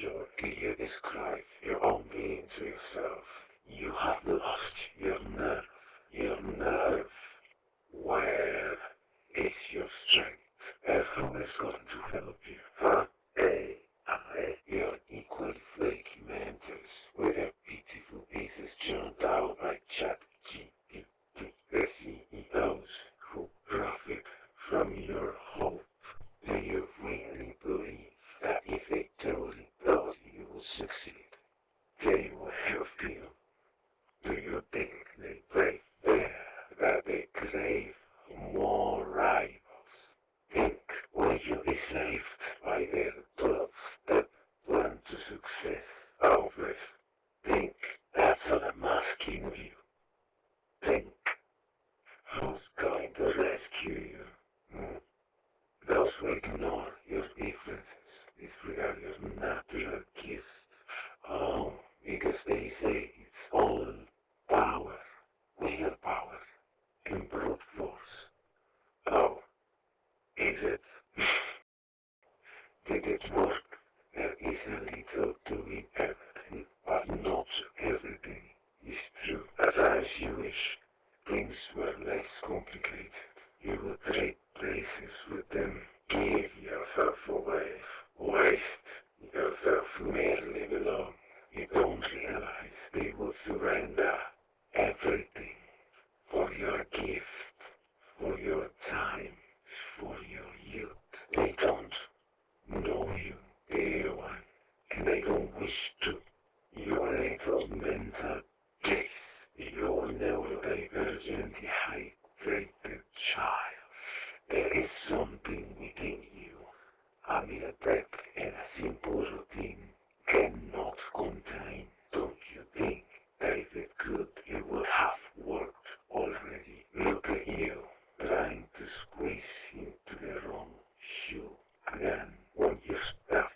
George, can you describe your own being to yourself? You have lost your nerve. Your nerve. Where is your strength? And who is going to help you? Huh? AI. Your equally flaky mentors with their beautiful pieces churned out by ChatGPT. The CEOs who profit from your hope. Do you really believe that if they truly thought you would succeed, they would help you? Do you think they play fair, that they crave more rivals? Think, will you be saved by their 12-step plan to success? Oh, please. Think, that's all I'm asking of you. Think, who's going to rescue you? Those who ignore your differences, disregard your natural gifts. Oh, because they say it's all power, willpower, and brute force. Oh, is it? Did it work? There is a little doing everything, but not everything is true. At times you wish things were less complicated. You would trade places with them, give yourself away, waste yourself to merely belong. You don't realize they will surrender everything for your gift, for your time, for your youth. They don't know you, dear one, and they don't wish to. Your little mental case, your neurodivergent, dehydrated child. There is something within you. A meal prep and a simple routine cannot contain. Don't you think that if it could, it would have worked already? Look at you, trying to squeeze into the wrong shoe. Again, when you stop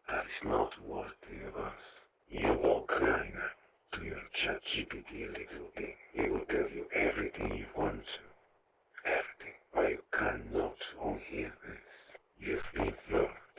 that is not worthy of us. You go crying to your ChatGPT little thing. It will tell you everything you want to. Everything. But you cannot unhear this. You've been floored.